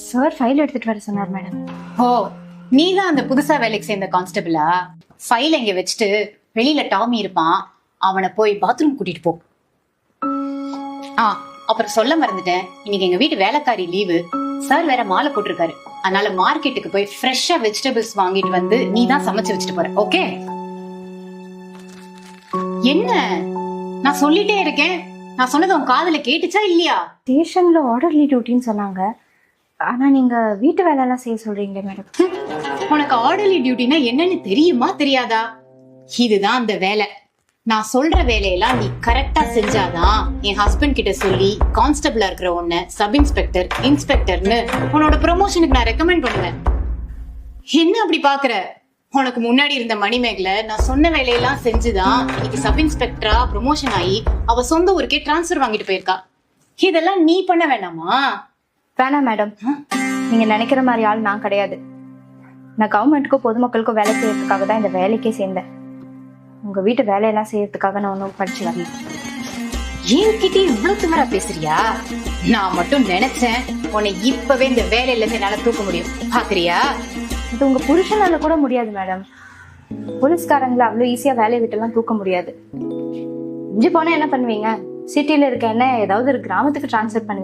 Sir file எடுத்துட்டு வர சொன்னார் மேடம். ஓ, நீதான் அந்த புதுசா வேலைக்கு சேர்ந்த கான்ஸ்டபிளா? ஃபைல் இங்க வச்சுட்டு வெளியில டாமி இருப்பான், அவனை போய் பாத்ரூம் கூட்டிட்டு போ. அப்புறம் சொல்ல மறந்துட்டேன், இன்னைக்கு எங்க வீட்டு வேலைக்காரி லீவு. சார் வேற மாலை போட்டிருக்காரு, அதனால மார்க்கெட்டுக்கு போய் ஃப்ரெஷ்ஷா வெஜிடபிள்ஸ் வாங்கிட்டு வந்து நீ தான் சமைச்சு வச்சுட்டு போற. ஓகே? என்ன நான் சொல்லிட்டே இருக்கேன், நான் சொன்னது உன் காதுல கேட்டுச்சா இல்லையா? ஸ்டேஷன்ல ஆர்டர்லி டியூட்டின்னு சொன்னாங்க. ஆனா நீங்க வீட்டு வேலை எல்லாம் செய்ய சொல்றீங்களே மேடம். உனக்கு ஆர்டர்லி டியூட்டினா என்னன்னு தெரியுமா தெரியாதா? இதுதான் அந்த வேலை. நான் சொல்ற வேலையெல்லாம் நீ கரெக்டா செஞ்சாதான் என் ஹஸ்பண்ட் கிட்ட சொல்லி கான்ஸ்டபிளா இருக்கிற உன்னை சப் இன்ஸ்பெக்டர், இன்ஸ்பெக்டர்னு உன்னோட ப்ரமோஷனுக்கு நான் ரெக்கமெண்ட் பண்ணுவேன். என்ன அப்படி பாக்குற? உனக்கு முன்னாடி இருந்த மணிமேகல நான் சொன்ன வேலையெல்லாம் செஞ்சுதான் இன்னைக்கு சப் இன்ஸ்பெக்டரா ப்ரமோஷன் ஆகி அவ சொந்த ஊருக்கே டிரான்ஸ்பர் வாங்கிட்டு போயிருக்கா. இதெல்லாம் நீ பண்ண வேணாமா? வேணாம் மேடம், நீங்க நினைக்கிற மாதிரி ஆள் நான் கிடையாது. நான் கவர்மெண்ட்டுக்கும் பொதுமக்களுக்கும் வேலை செய்யறதுக்காக தான் இந்த வேலைக்கே சேர்ந்தேன். உங்க வீட்டு வேலையெல்லாம் செய்யறதுக்காக நான் ஒன்றும் படிச்சு வரல. என்கிட்ட இவ்வளவு திமிரா பேசுறியா? நான் மட்டும் நினைச்சேன் உன்னை இப்பவே இந்த வேலையில இருந்து என்னால தூக்க முடியும். பாக்குறியா? இது உங்க புருஷனால கூட முடியாது மேடம். போலீஸ்காரங்களை அவ்வளவு ஈஸியா வேலையை விட்டுலாம் தூக்க முடியாது. இஞ்சி போனா என்ன பண்ணுவீங்க? சிட்டில இருக்க என்ன ஏதாவது ஒரு கிராமத்துக்கு டிரான்ஸ்ஃபர் பண்ணுவீங்க.